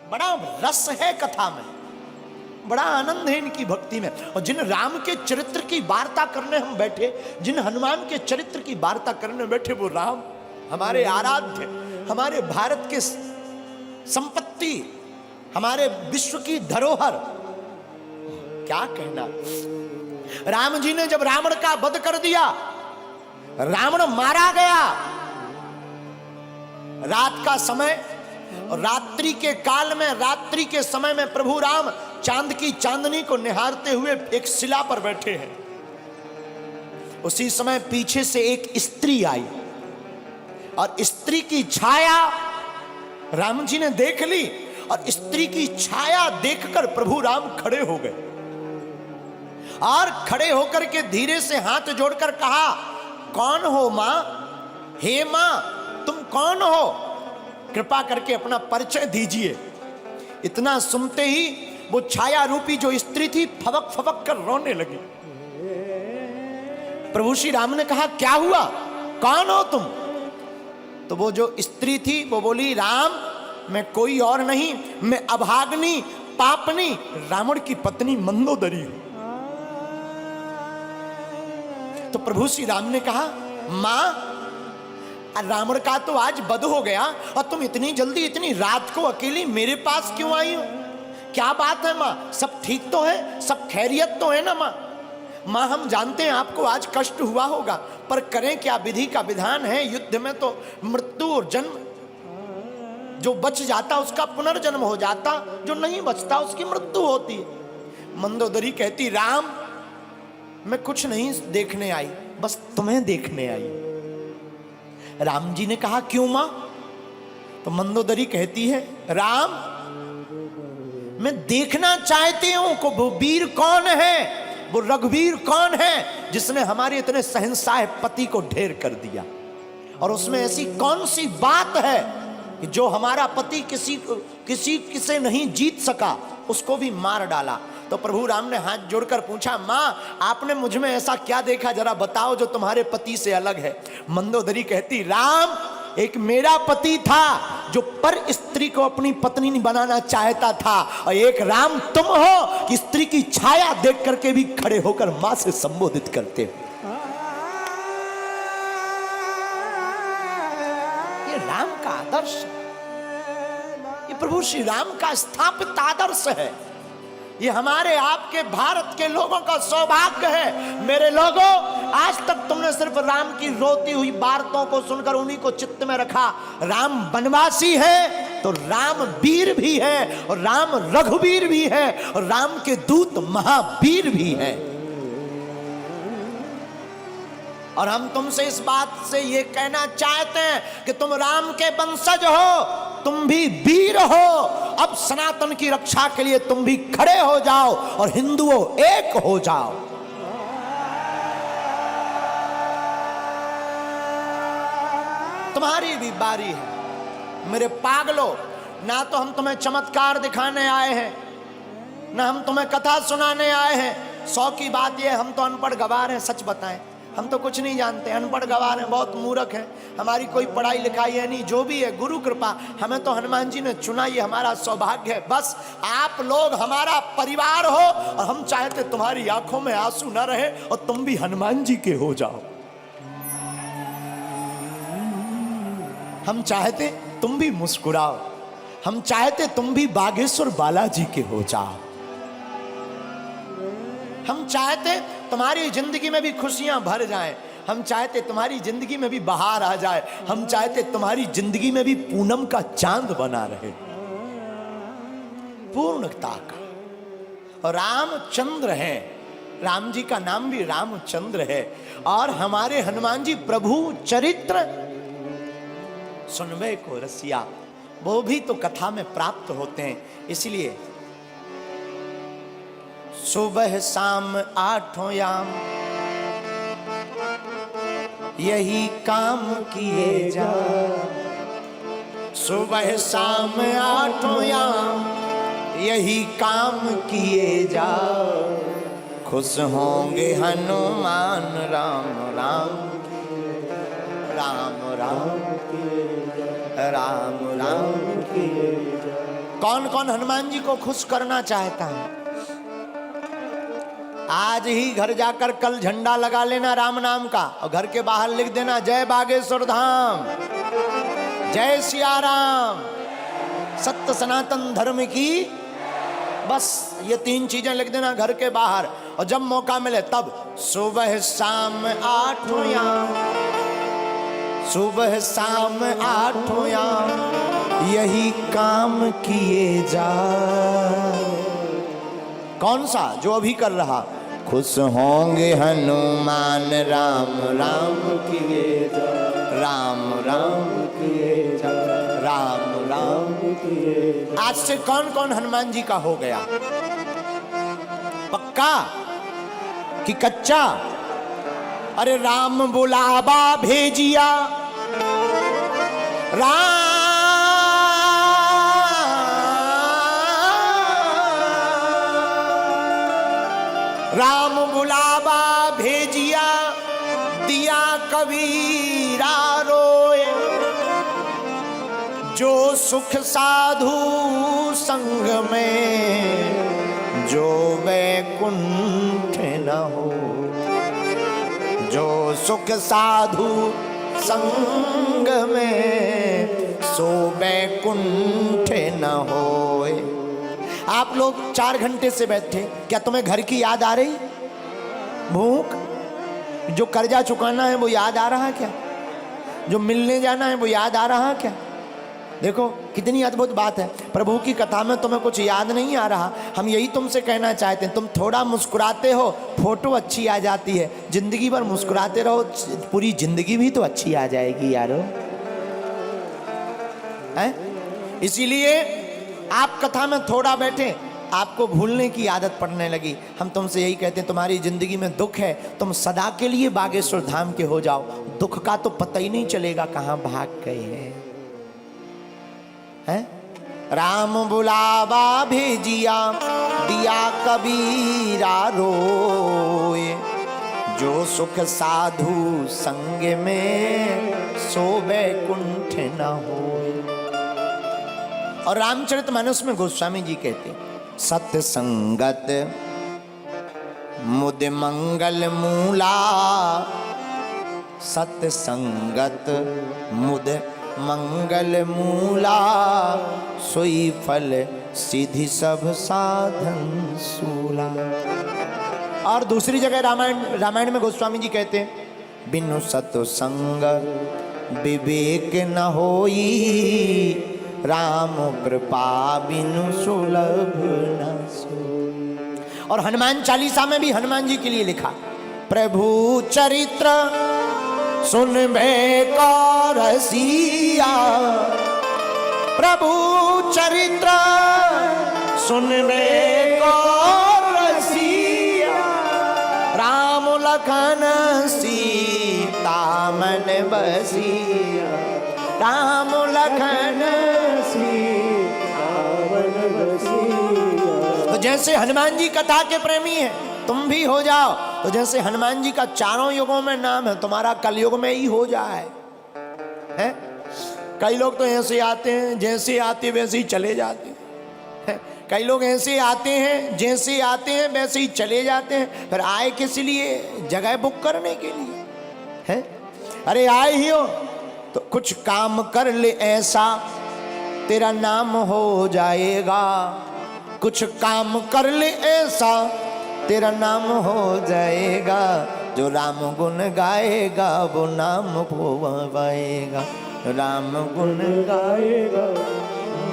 बड़ा रस है कथा में, बड़ा आनंद है इनकी भक्ति में। और जिन राम के चरित्र की वार्ता करने हम बैठे, जिन हनुमान के चरित्र की वार्ता करने बैठे, वो राम हमारे आराध्य, हमारे भारत के संपत्ति, हमारे विश्व की धरोहर, क्या कहना। राम जी ने जब रावण का वध कर दिया, रावण मारा गया, रात का समय और रात्रि के काल में, रात्रि के समय में प्रभु राम चांद की चांदनी को निहारते हुए एक शिला पर बैठे हैं। उसी समय पीछे से एक स्त्री आई और स्त्री की छाया राम जी ने देख ली, और स्त्री की छाया देखकर प्रभु राम खड़े हो गए, और खड़े होकर के धीरे से हाथ जोड़कर कहा, कौन हो मां? हे मां, तुम कौन हो? कृपा करके अपना परिचय दीजिए। इतना सुनते ही वो छाया रूपी जो स्त्री थी फबक फबक कर रोने लगी। प्रभु श्री राम ने कहा, क्या हुआ, कौन हो तुम? तो वो जो स्त्री थी वो बोली, राम मैं कोई और नहीं, मैं अभाग्नि पापनी रावण की पत्नी मंदोदरी हूं। तो प्रभु श्री राम ने कहा, मां रावण का तो आज वध हो गया और तुम इतनी जल्दी इतनी रात को अकेली मेरे पास क्यों आई हो? क्या बात है मां, सब ठीक तो है, सब खैरियत तो है ना मां? मां हम जानते हैं आपको आज कष्ट हुआ होगा, पर करें क्या, विधि का विधान है, युद्ध में तो मृत्यु और जन्म, जो बच जाता उसका पुनर्जन्म हो जाता, जो नहीं बचता उसकी मृत्यु होती है। मंदोदरी कहती, राम मैं कुछ नहीं देखने आई, बस तुम्हें देखने आई। राम जी ने कहा, क्यों मां? तो मंदोदरी कहती है, राम मैं देखना चाहती हूं कि वो वीर कौन है, वो रघुवीर कौन है जिसने हमारे इतने शहंशाह पति को ढेर कर दिया, और उसमें ऐसी कौन सी बात है कि जो हमारा पति किसी नहीं जीत सका, उसको भी मार डाला। तो प्रभु राम ने हाथ जोड़कर पूछा, मां आपने मुझ में ऐसा क्या देखा, जरा बताओ जो तुम्हारे पति से अलग है। मंदोदरी कहती, राम एक मेरा पति था जो पर स्त्री को अपनी पत्नी नहीं बनाना चाहता था, और एक राम तुम हो कि स्त्री की छाया देख करके भी खड़े होकर मां से संबोधित करते हो। ये राम का आदर्श, ये प्रभु श्री राम का स्थापित आदर्श है। ये हमारे आपके भारत के लोगों का सौभाग्य है। मेरे लोगों, आज तक तुमने सिर्फ राम की रोती हुई बातों को सुनकर उन्हीं को चित्त में रखा। राम वनवासी है तो राम वीर भी है, और राम रघुवीर भी है, और राम के दूत महावीर भी है। और हम तुमसे इस बात से ये कहना चाहते हैं कि तुम राम के वंशज हो, तुम भी वीर हो। अब सनातन की रक्षा के लिए तुम भी खड़े हो जाओ और हिंदुओं एक हो जाओ। तुम्हारी भी बारी है मेरे पागलों। ना तो हम तुम्हें चमत्कार दिखाने आए हैं, ना हम तुम्हें कथा सुनाने आए हैं। 100 की बात यह, हम तो अनपढ़ गवार हैं। सच बताएं, हम तो कुछ नहीं जानते, अनपढ़ गवार हैं, बहुत मूर्ख हैं, हमारी कोई पढ़ाई लिखाई है नहीं। जो भी है गुरु कृपा, हमें तो हनुमान जी ने चुना, ये हमारा सौभाग्य है। बस आप लोग हमारा परिवार हो, और हम चाहते तुम्हारी आंखों में आंसू न रहे और तुम भी हनुमान जी के हो जाओ। हम चाहते तुम भी मुस्कुराओ, हम चाहते तुम भी बागेश्वर बालाजी के हो जाओ। हम चाहते तुम्हारी जिंदगी में भी खुशियां भर जाएं, हम चाहते तुम्हारी जिंदगी में भी बहार आ जाए, हम चाहते तुम्हारी जिंदगी में भी पूनम का चांद बना रहे, पूर्णता का। और रामचंद्र है, राम जी का नाम भी रामचंद्र है। और हमारे हनुमान जी प्रभु चरित्र सुनवे को रसिया, वो भी तो कथा में प्राप्त होते हैं। इसलिए सुबह शाम 8 याम यही काम किए जा, सुबह शाम 8 याम यही काम किए जा, खुश होंगे हनुमान राम राम राम राम राम राम। कौन कौन हनुमान जी को खुश करना चाहता है? आज ही घर जाकर कल झंडा लगा लेना राम नाम का, और घर के बाहर लिख देना जय बागेश्वर धाम, जय सिया राम, सत्य सनातन धर्म की। बस ये 3 चीजें लिख देना घर के बाहर, और जब मौका मिले तब सुबह शाम 8 याम, सुबह शाम 8 याम यही काम किए जा। कौन सा? जो अभी कर रहा। खुश होंगे हनुमान राम राम किए जा, राम राम किए जा, राम राम किए जा। आज से कौन कौन हनुमान जी का हो गया? पक्का कि कच्चा? अरे राम बुलावा भेजिया, राम बुलावा भेजिया, दिया कबीरा रोए, जो सुख साधु संग में, जो वैकुंठ न हो, जो सुख साधु संग में, सो वैकुंठ न होए। आप लोग 4 घंटे से बैठे, क्या तुम्हें घर की याद आ रही? भूख, जो कर्जा चुकाना है वो याद आ रहा है क्या? जो मिलने जाना है वो याद आ रहा है क्या? देखो कितनी अद्भुत बात है। प्रभु की कथा में तुम्हें कुछ याद नहीं आ रहा। हम यही तुमसे कहना चाहते हैं, तुम थोड़ा मुस्कुराते हो, फोटो अच्छी आ जाती है। जिंदगी भर मुस्कुराते रहो, पूरी जिंदगी भी तो अच्छी आ जाएगी यारो, हैं? इसीलिए आप कथा में थोड़ा बैठे, आपको भूलने की आदत पड़ने लगी। हम तुमसे यही कहते हैं, तुम्हारी जिंदगी में दुख है, तुम सदा के लिए बागेश्वर धाम के हो जाओ। दुख का तो पता ही नहीं चलेगा कहां भाग गए हैं। राम बुलावा भेजिया, दिया कबीरा रोए, जो सुख साधु संग में, सो वैकुंठ न होए। और रामचरितमानस में गोस्वामी जी कहते हैं, सत्य संगत मुद मंगल मूला, सत्य संगत मुद मंगल मूला, सोई फल सिद्धि सब साधन सूला। और दूसरी जगह रामायण में गोस्वामी जी कहते हैं, बिनु सत्संग विवेक न होई, राम कृपा बिनु सुलभ न सोई। और हनुमान चालीसा में भी हनुमान जी के लिए लिखा, प्रभु चरित्र सुनबे को रसिया, प्रभु चरित्र सुनबे को रसिया, राम लखन सीता मन बसिया, राम लखन सीता मन बसिया। तो जैसे हनुमान जी कथा के प्रेमी हैं, तुम भी हो जाओ। तो जैसे हनुमान जी का चारों युगों में नाम है, तुम्हारा कलयुग में ही हो जाए। हैं? कई लोग तो ऐसे आते हैं, जैसे आते वैसे ही चले जाते हैं। कई लोग ऐसे आते हैं, जैसे आते हैं वैसे ही चले जाते हैं। फिर आए किस लिए? जगह बुक करने के लिए। हैं? अरे आए ही हो तो कुछ काम कर ले ऐसा, तेरा नाम हो जाएगा। कुछ काम कर ले ऐसा, तेरा नाम हो जाएगा। जो राम गुण गाएगा वो नाम पाएगा, राम गुण गाएगा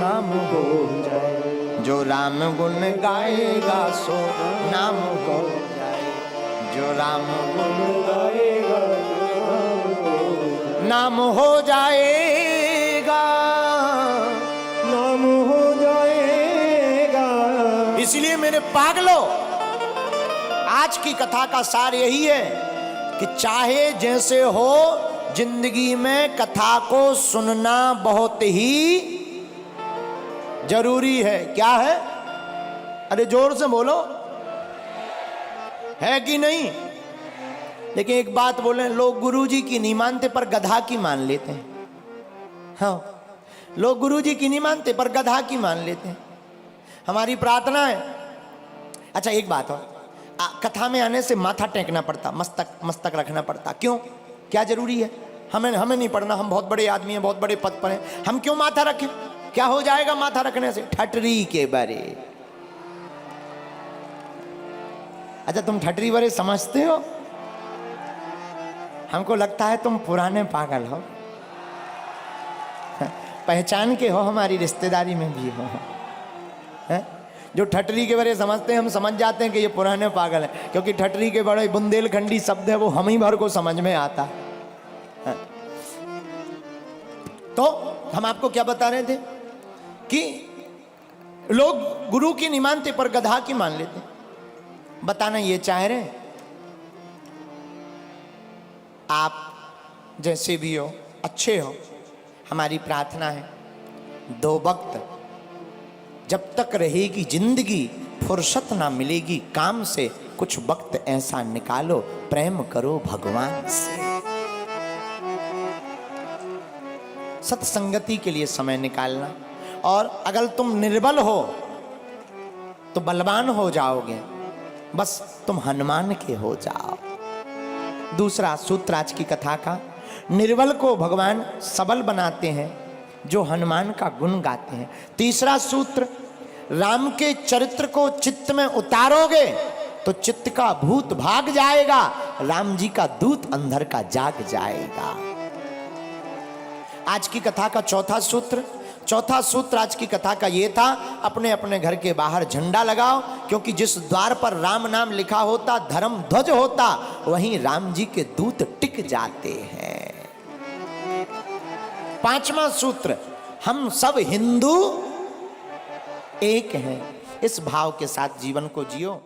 नाम हो जाएगा। जो राम गुण गाएगा सो नाम हो जाएगा। जो राम गुण गाएगा नाम हो जाएगा, नाम हो जाएगा। इसलिए मेरे पागलों, आज की कथा का सार यही है कि चाहे जैसे हो, जिंदगी में कथा को सुनना बहुत ही जरूरी है। क्या है? अरे जोर से बोलो, है कि नहीं? लेकिन एक बात बोले, लोग गुरुजी की नहीं मानते पर गधा की मान लेते हैं। हाँ, लोग गुरु जी की नहीं मानते पर गधा की मान लेते हैं। हमारी प्रार्थना है। अच्छा एक बात हो, कथा में आने से माथा टेकना पड़ता, मस्तक रखना पड़ता, क्यों? क्या जरूरी है? हमें नहीं पढ़ना, हम बहुत बड़े आदमी हैं, बहुत बड़े पद पर हैं, हम क्यों माथा रखें? क्या हो जाएगा माथा रखने से? ठटरी के बारे। अच्छा तुम ठटरी बारे समझते हो? हमको लगता है तुम पुराने पागल हो, पहचान के हो, हमारी रिश्तेदारी में भी हो। है? जो ठटरी के बारे समझते हैं हम समझ जाते हैं कि ये पुराने पागल हैं, क्योंकि ठटरी के बड़े बुंदेलखंडी शब्द है, वो हम ही भर को समझ में आता है। तो हम आपको क्या बता रहे थे कि लोग गुरु की नहीं मानते पर गधा की मान लेते। बताना ये चाह रहे आप जैसे भी हो, अच्छे हो, हमारी प्रार्थना है दो वक्त जब तक रहेगी जिंदगी, फुर्सत ना मिलेगी काम से, कुछ वक्त ऐसा निकालो प्रेम करो भगवान से। सत्संगति के लिए समय निकालना। और अगर तुम निर्बल हो तो बलवान हो जाओगे, बस तुम हनुमान के हो जाओ। दूसरा सूत्र आज की कथा का, निर्बल को भगवान सबल बनाते हैं जो हनुमान का गुण गाते हैं। तीसरा सूत्र, राम के चरित्र को चित्त में उतारोगे तो चित्त का भूत भाग जाएगा, राम जी का दूत अंदर का जाग जाएगा। आज की कथा का चौथा सूत्र आज की कथा का ये था, अपने अपने घर के बाहर झंडा लगाओ, क्योंकि जिस द्वार पर राम नाम लिखा होता, धर्म ध्वज होता, वहीं राम जी के दूत टिक जाते हैं। पांचवा सूत्र, हम सब हिंदू एक हैं। इस भाव के साथ जीवन को जियो।